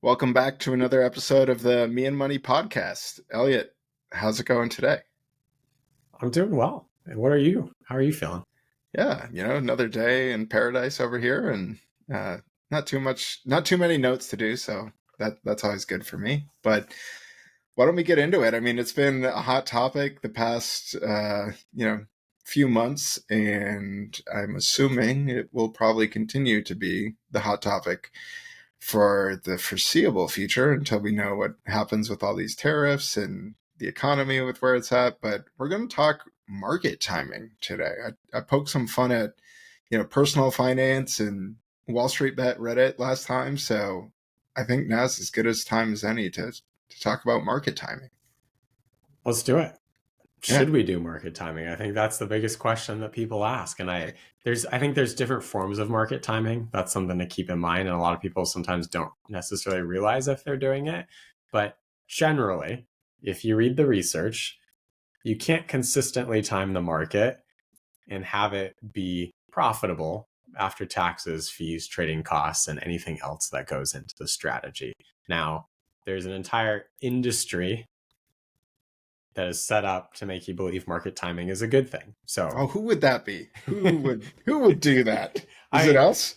Welcome back to another episode of the Me and Money podcast. Elliott, how's it going today? I'm doing well. And what are you? How are you feeling? Yeah, another day in paradise over here, and not too many notes to do, so that's always good for me. But why don't we get into it? I mean, it's been a hot topic the past few months, and I'm assuming it will probably continue to be the hot topic for the foreseeable future until we know what happens with all these tariffs and the economy with where it's at. But we're going to talk market timing today. I poked some fun at, personal finance and Wall Street Bet Reddit last time. So I think now's as good a time as any to talk about market timing. Let's do it. Should we do market timing? I think that's the biggest question that people ask. And I think there's different forms of market timing. That's something to keep in mind. And a lot of people sometimes don't necessarily realize if they're doing it. But generally, if you read the research, you can't consistently time the market and have it be profitable after taxes, fees, trading costs, and anything else that goes into the strategy. Now, there's an entire industry that is set up to make you believe market timing is a good thing. So, who would that be? Who would do that? Is it us?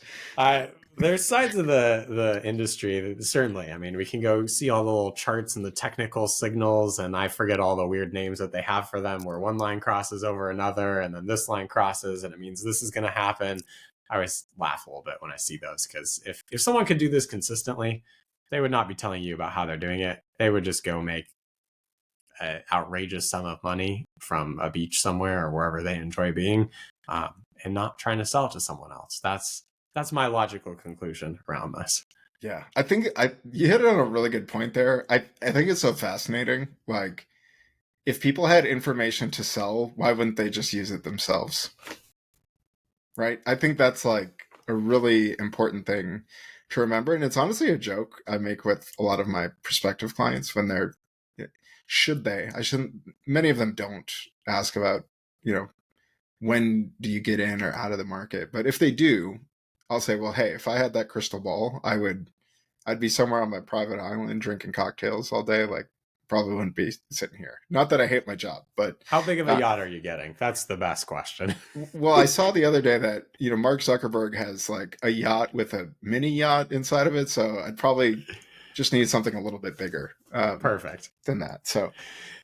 There's sides of the industry that certainly. I mean, we can go see all the little charts and the technical signals, and I forget all the weird names that they have for them, where one line crosses over another, and then this line crosses, and it means this is going to happen. I always laugh a little bit when I see those, because if someone could do this consistently, they would not be telling you about how they're doing it. They would just go make an outrageous sum of money from a beach somewhere or wherever they enjoy being, and not trying to sell it to someone else. That's my logical conclusion around this. Yeah, I think you hit on a really good point there. I think it's so fascinating. Like, if people had information to sell, why wouldn't they just use it themselves? Right? I think that's like a really important thing to remember. And it's honestly a joke I make with a lot of my prospective clients when they're, many of them don't ask about, when do you get in or out of the market? But if they do, I'll say, well, hey, if I had that crystal ball, I'd be somewhere on my private island drinking cocktails all day. Like, probably wouldn't be sitting here. Not that I hate my job, but how big of a yacht are you getting? That's the best question. Well, I saw the other day that, Mark Zuckerberg has like a yacht with a mini yacht inside of it. So I'd probably just need something a little bit bigger. Perfect. Than that. So,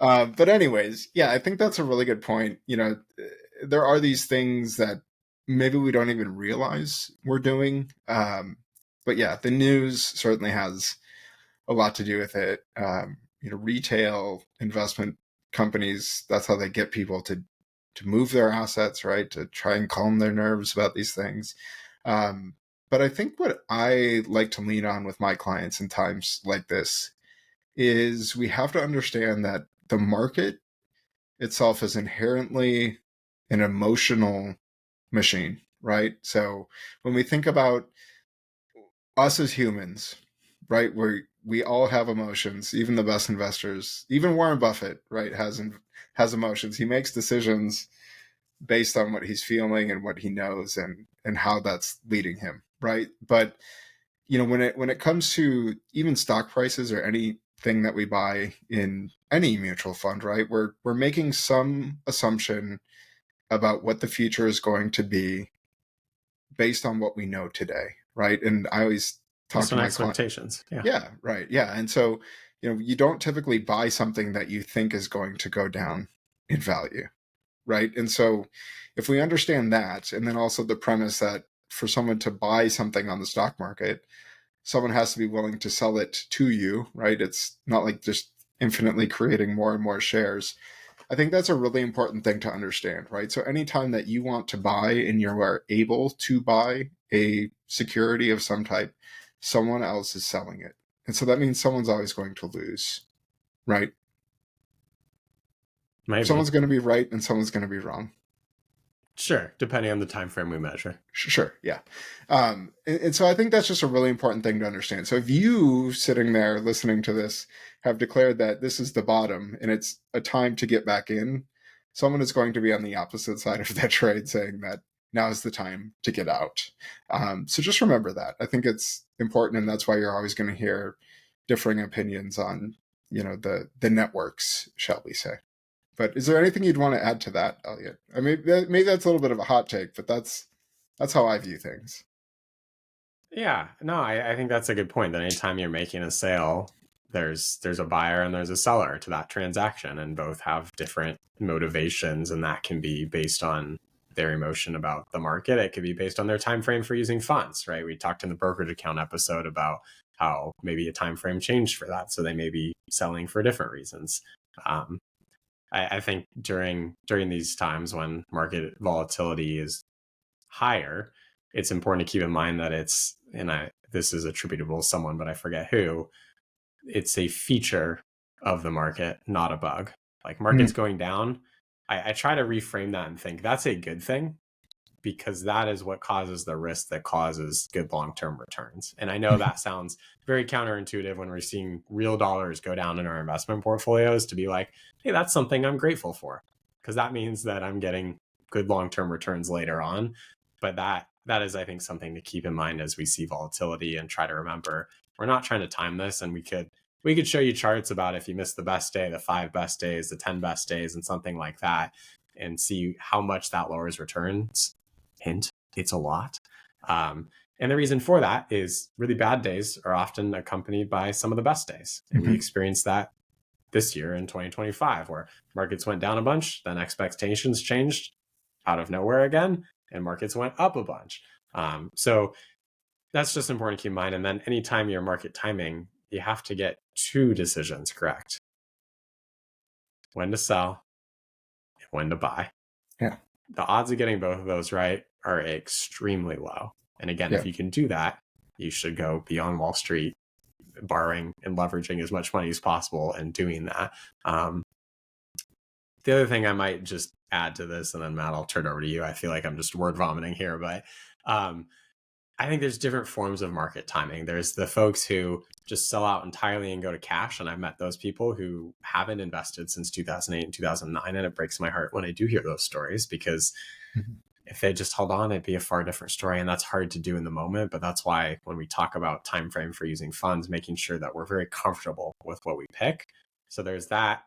but anyways, yeah, I think that's a really good point. There are these things that maybe we don't even realize we're doing. But yeah, the news certainly has a lot to do with it. Retail investment companies, that's how they get people to move their assets, right? To try and calm their nerves about these things. But I think what I like to lean on with my clients in times like this is we have to understand that the market itself is inherently an emotional machine, right? So when we think about us as humans, right, we all have emotions, even the best investors, even Warren Buffett, right, has emotions. He makes decisions based on what he's feeling and what he knows and how that's leading him, right? But when it comes to even stock prices or anything that we buy in any mutual fund, right, we're making some assumption about what the future is going to be based on what we know today, right? And I always talk to my expectations. Yeah, right. Yeah. And so, you don't typically buy something that you think is going to go down in value, right? And so if we understand that, and then also the premise that for someone to buy something on the stock market, someone has to be willing to sell it to you, right? It's not like just infinitely creating more and more shares. I think that's a really important thing to understand, right? So anytime that you want to buy and you are able to buy a security of some type, someone else is selling it. And so that means someone's always going to lose, right? Maybe. Someone's going to be right and someone's going to be wrong. Sure, depending on the time frame we measure. Sure, yeah. And so I think that's just a really important thing to understand. So if you sitting there listening to this have declared that this is the bottom and it's a time to get back in, someone is going to be on the opposite side of that trade saying that now is the time to get out. So just remember that. I think it's important, and that's why you're always going to hear differing opinions on, the networks, shall we say. But is there anything you'd want to add to that, Elliott? I mean, maybe that's a little bit of a hot take, but that's how I view things. Yeah, no, I think that's a good point. That anytime you're making a sale, there's a buyer and there's a seller to that transaction, and both have different motivations, and that can be based on their emotion about the market. It could be based on their time frame for using funds, right? We talked in the brokerage account episode about how maybe a time frame changed for that, so they may be selling for different reasons. I think during these times when market volatility is higher, it's important to keep in mind that this is attributable to someone, but I forget who. It's a feature of the market, not a bug. Like markets going down, I try to reframe that and think that's a good thing, because that is what causes the risk that causes good long-term returns. And I know that sounds very counterintuitive when we're seeing real dollars go down in our investment portfolios, to be like, hey, that's something I'm grateful for, because that means that I'm getting good long-term returns later on. But that is, I think, something to keep in mind as we see volatility, and try to remember we're not trying to time this. And we could show you charts about if you miss the best day, the 5 best days, the 10 best days, and something like that, and see how much that lowers returns. Hint, it's a lot. And the reason for that is really bad days are often accompanied by some of the best days. And we experienced that this year in 2025, where markets went down a bunch, then expectations changed out of nowhere again, and markets went up a bunch. So that's just important to keep in mind. And then anytime you're market timing, you have to get 2 decisions correct: when to sell and when to buy. Yeah. The odds of getting both of those right are extremely low. And again, if you can do that, you should go beyond Wall Street, borrowing and leveraging as much money as possible and doing that. The other thing I might just add to this, and then Matt, I'll turn it over to you. I feel like I'm just word vomiting here, but I think there's different forms of market timing. There's the folks who just sell out entirely and go to cash. And I've met those people who haven't invested since 2008 and 2009. And it breaks my heart when I do hear those stories, because if they just held on, it'd be a far different story. And that's hard to do in the moment. But that's why when we talk about time frame for using funds, making sure that we're very comfortable with what we pick. So there's that.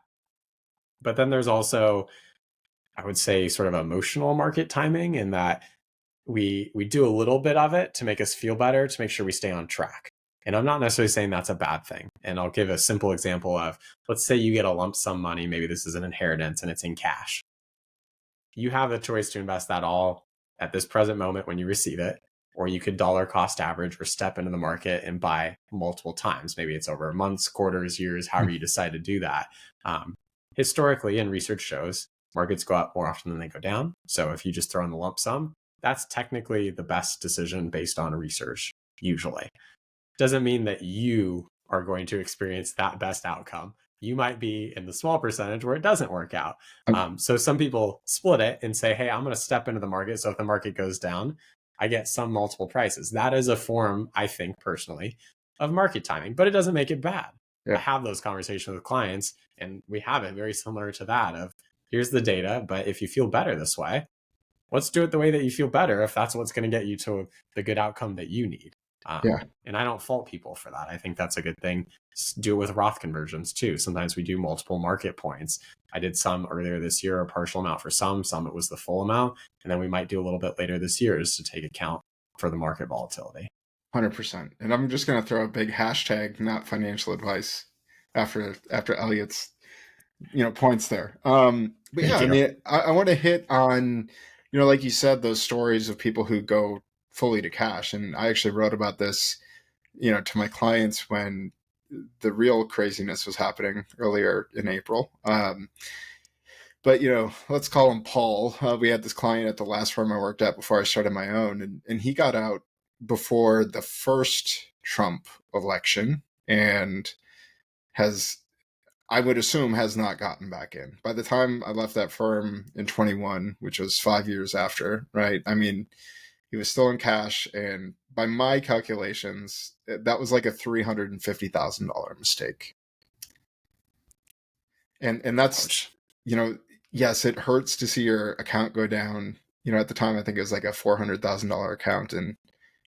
But then there's also, I would say, sort of emotional market timing, in that we do a little bit of it to make us feel better, to make sure we stay on track. And I'm not necessarily saying that's a bad thing. And I'll give a simple example of, let's say you get a lump sum money, maybe this is an inheritance and it's in cash. You have the choice to invest that all at this present moment when you receive it, or you could dollar cost average or step into the market and buy multiple times. Maybe it's over months, quarters, years, however you decide to do that. Historically, and research shows, markets go up more often than they go down. So if you just throw in the lump sum, that's technically the best decision based on research, usually. Doesn't mean that you are going to experience that best outcome. You might be in the small percentage where it doesn't work out. So some people split it and say, hey, I'm going to step into the market. So if the market goes down, I get some multiple prices. That is a form, I think personally, of market timing, but it doesn't make it bad. I have those conversations with clients, and we have it very similar to that of, here's the data, but if you feel better this way, let's do it the way that you feel better, if that's what's going to get you to the good outcome that you need. And I don't fault people for that. I think that's a good thing. Do it with Roth conversions too. Sometimes we do multiple market points. I did some earlier this year, a partial amount for some it was the full amount. And then we might do a little bit later this year just to take account for the market volatility. 100%. And I'm just going to throw a big hashtag, not financial advice, after Elliott's, points there. But yeah, I mean, I want to hit on, like you said, those stories of people who go fully to cash. And I actually wrote about this, to my clients when the real craziness was happening earlier in April. But, let's call him Paul. We had this client at the last firm I worked at before I started my own, and he got out before the first Trump election, and I would assume has not gotten back in. By the time I left that firm in 21, which was 5 years after, right? I mean, he was still in cash, and by my calculations, that was like a $350,000 mistake. And that's, Ouch. Yes, it hurts to see your account go down, at the time, I think it was like a $400,000 account, and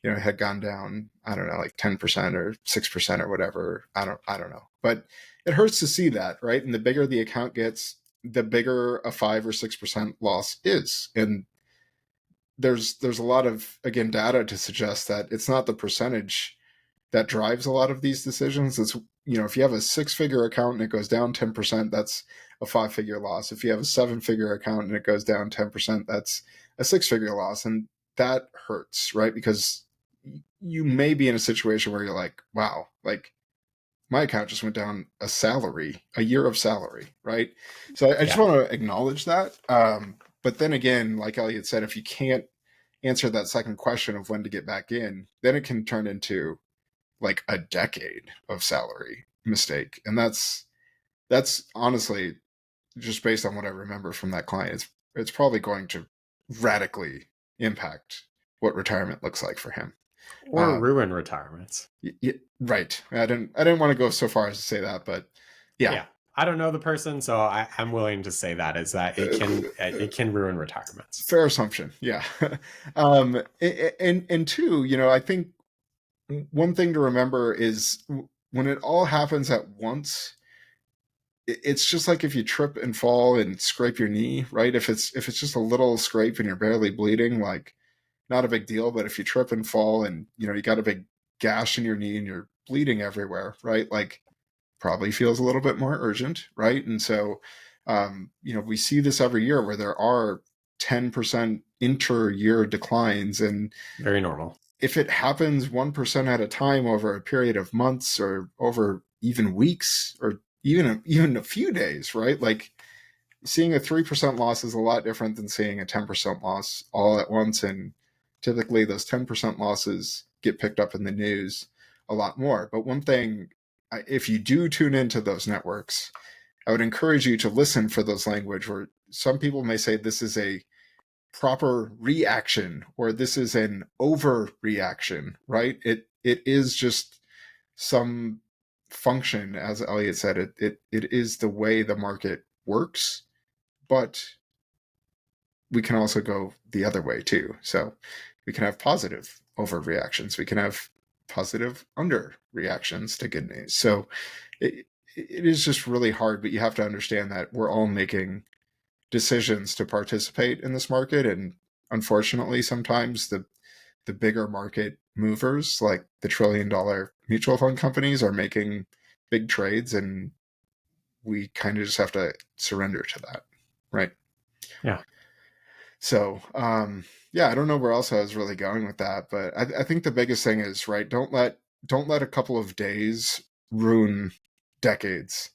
it had gone down, I don't know, like 10% or 6% or whatever. I don't know. But it hurts to see that, right? And the bigger the account gets, the bigger a 5 or 6% loss is. And there's a lot of, again, data to suggest that it's not the percentage that drives a lot of these decisions. It's, if you have a 6-figure account and it goes down 10%, that's a 5-figure loss. If you have a 7-figure account and it goes down 10%, that's a 6-figure loss. And that hurts, right? Because you may be in a situation where you're like, wow, like my account just went down a year of salary, right? So I just want to acknowledge that. But then again, like Elliott said, if you can't answer that second question of when to get back in, then it can turn into like a decade of salary mistake. And that's honestly, just based on what I remember from that client, it's probably going to radically impact what retirement looks like for him. Or ruin retirements. Right. I didn't want to go so far as to say that, but yeah. I don't know the person, so I'm willing to say that is that it can ruin retirements. Fair assumption. Yeah. And two, I think one thing to remember is when it all happens at once, it's just like if you trip and fall and scrape your knee, right? If it's just a little scrape and you're barely bleeding, like not a big deal. But if you trip and fall and you got a big gash in your knee and you're bleeding everywhere, right? Like probably feels a little bit more urgent, right? And so, we see this every year where there are 10% inter-year declines, and very normal. If it happens 1% at a time over a period of months or over even weeks or even a few days, right? Like seeing a 3% loss is a lot different than seeing a 10% loss all at once. And typically those 10% losses get picked up in the news a lot more. But one thing, if you do tune into those networks, I would encourage you to listen for those language where some people may say this is a proper reaction or this is an overreaction, right? It is just some function, as Elliott said, it is the way the market works, but we can also go the other way too. So we can have positive overreactions. We can have positive underreactions to good news. So it is just really hard, but you have to understand that we're all making decisions to participate in this market. And unfortunately, sometimes the bigger market movers, like the $1 trillion mutual fund companies, are making big trades, and we kind of just have to surrender to that. Right. Yeah. So, I don't know where else I was really going with that, but I think the biggest thing is, right, don't let a couple of days ruin decades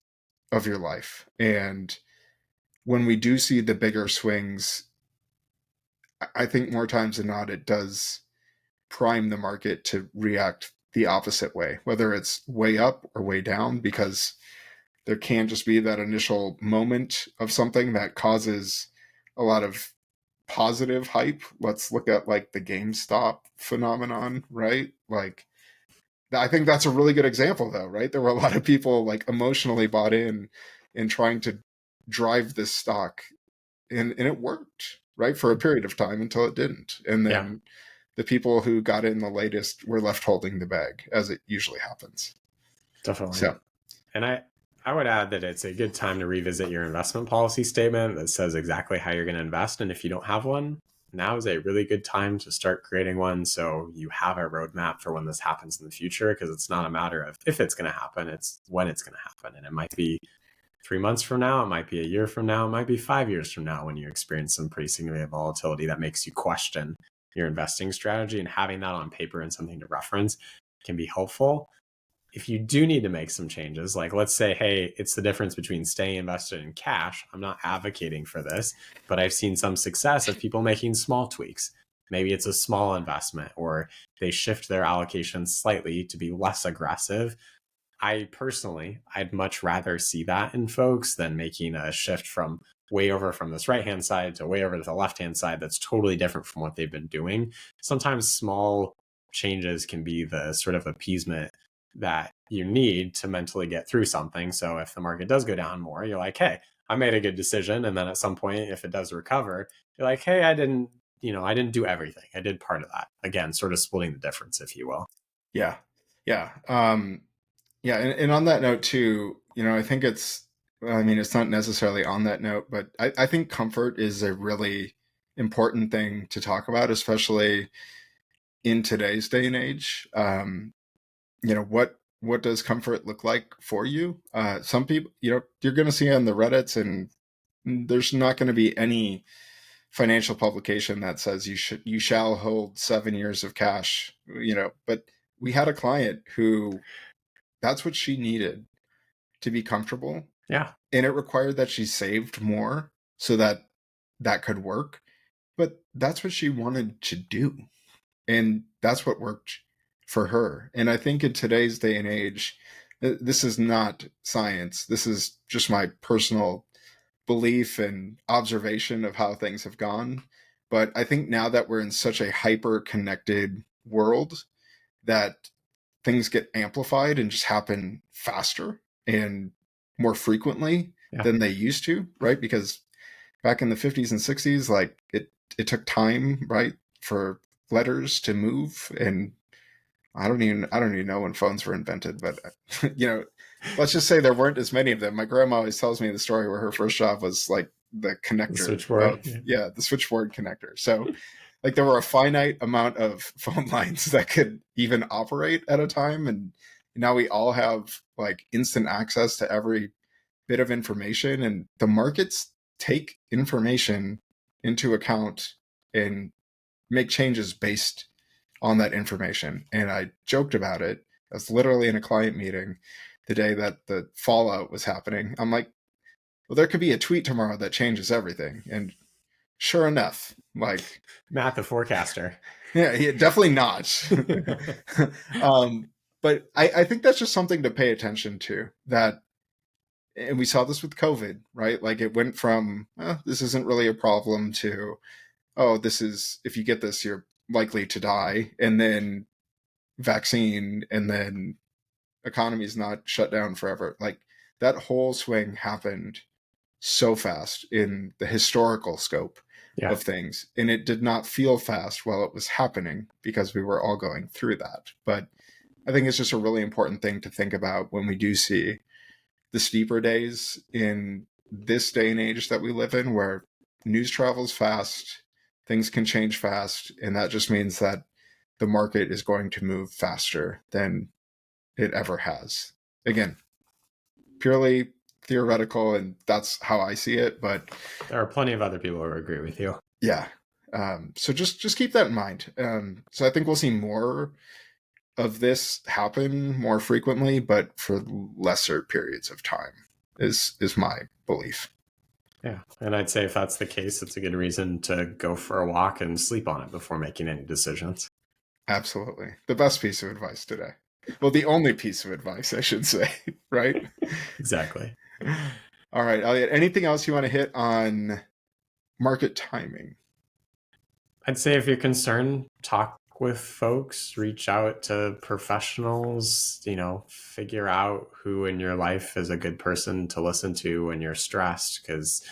of your life. And when we do see the bigger swings, I think more times than not, it does prime the market to react the opposite way, whether it's way up or way down, because there can just be that initial moment of something that causes a lot of positive hype. Let's look at like the GameStop phenomenon, right? Like, I think that's a really good example though, right? There were a lot of people like emotionally bought in trying to drive this stock, and it worked, right, for a period of time until it didn't. And then the people who got in the latest were left holding the bag, as it usually happens. Definitely. So, and I would add that it's a good time to revisit your investment policy statement that says exactly how you're going to invest. And if you don't have one, now is a really good time to start creating one, so you have a roadmap for when this happens in the future, because it's not a matter of if it's going to happen, it's when it's going to happen. And it might be 3 months from now, it might be a year from now, it might be 5 years from now when you experience some pretty significant volatility that makes you question your investing strategy. And having that on paper and something to reference can be helpful. If you do need to make some changes, like let's say, hey, it's the difference between staying invested in cash. I'm not advocating for this, but I've seen some success of people making small tweaks. Maybe it's a small investment, or they shift their allocation slightly to be less aggressive. I'd much rather see that in folks than making a shift from way over from this right-hand side to way over to the left-hand side that's totally different from what they've been doing. Sometimes small changes can be the sort of appeasement that you need to mentally get through something. So if the market does go down more, you're like, hey, I made a good decision. And then at some point, if it does recover, you're like, hey, I didn't I didn't do everything. I did part of that. Again, sort of splitting the difference, if you will. Yeah. Yeah. Yeah. And on that note too, I think it's not necessarily on that note, but I think comfort is a really important thing to talk about, especially in today's day and age. What does comfort look like for you? Some people, you're going to see on the Reddits, and there's not going to be any financial publication that says you shall hold 7 years of cash. But we had a client who that's what she needed to be comfortable, Yeah. and it required that she saved more so that that could work. But that's what she wanted to do, and that's what worked for her. And I think in today's day and age, this is not science. This is just my personal belief and observation of how things have gone. But I think now that we're in such a hyper connected world, that things get amplified and just happen faster and more frequently than they used to, right? Because back in the 50s and 60s, like it took time, right, for letters to move. And I don't even know when phones were invented, but let's just say there weren't as many of them. My grandma always tells me the story where her first job was like the connector, the switchboard. The switchboard connector. So like there were a finite amount of phone lines that could even operate at a time, and now we all have like instant access to every bit of information, and the markets take information into account and make changes based on that information. And I joked about it. I was literally in a client meeting the day that the fallout was happening. I'm like, well, there could be a tweet tomorrow that changes everything. And sure enough, like Matt, the forecaster. Yeah, definitely not. But I think that's just something to pay attention to. And we saw this with COVID, right? Like it went from, this isn't really a problem to, oh, this is, if you get this, you're likely to die. And then vaccine, and then economy's not shut down forever. Like that whole swing happened so fast in the historical scope of things. And it did not feel fast while it was happening because we were all going through that. But I think it's just a really important thing to think about when we do see the steeper days in this day and age that we live in, where news travels fast, things can change fast, and that just means that the market is going to move faster than it ever has. Again, purely theoretical, and that's how I see it, but there are plenty of other people who agree with you. Yeah. So just keep that in mind. So I think we'll see more of this happen more frequently, but for lesser periods of time is my belief. Yeah. And I'd say if that's the case, it's a good reason to go for a walk and sleep on it before making any decisions. Absolutely. The best piece of advice today. Well, the only piece of advice, I should say, right? Exactly. All right, Elliott, anything else you want to hit on market timing? I'd say if you're concerned, talk with folks, reach out to professionals, figure out who in your life is a good person to listen to when you're stressed, because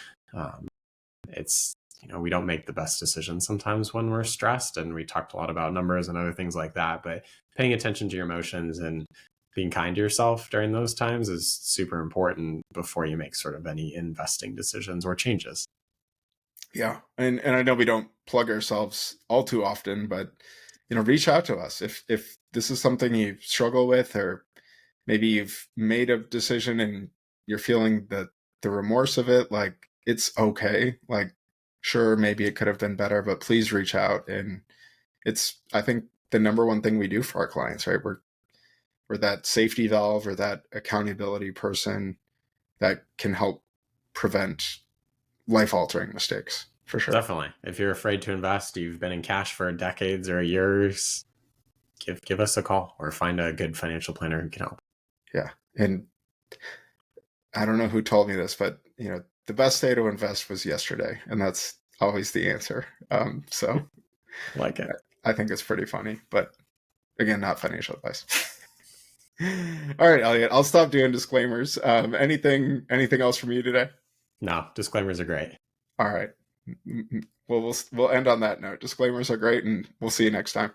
it's, we don't make the best decisions sometimes when we're stressed, and we talked a lot about numbers and other things like that, but paying attention to your emotions and being kind to yourself during those times is super important before you make sort of any investing decisions or changes. Yeah. And I know we don't plug ourselves all too often, but reach out to us if this is something you struggle with, or maybe you've made a decision and you're feeling the remorse of it. Like, it's okay. Like, sure, maybe it could have been better, but please reach out. And it's, I think, the number one thing we do for our clients, right? We're that safety valve or that accountability person that can help prevent life-altering mistakes, for sure. Definitely. If you're afraid to invest, you've been in cash for decades or years, give us a call or find a good financial planner who can help. Yeah. And I don't know who told me this, but the best day to invest was yesterday, and that's always the answer. So like it. I think it's pretty funny, but again, not financial advice. All right, Elliott, I'll stop doing disclaimers. Anything else from you today? No, disclaimers are great. All right. Well, we'll end on that note. Disclaimers are great, and we'll see you next time.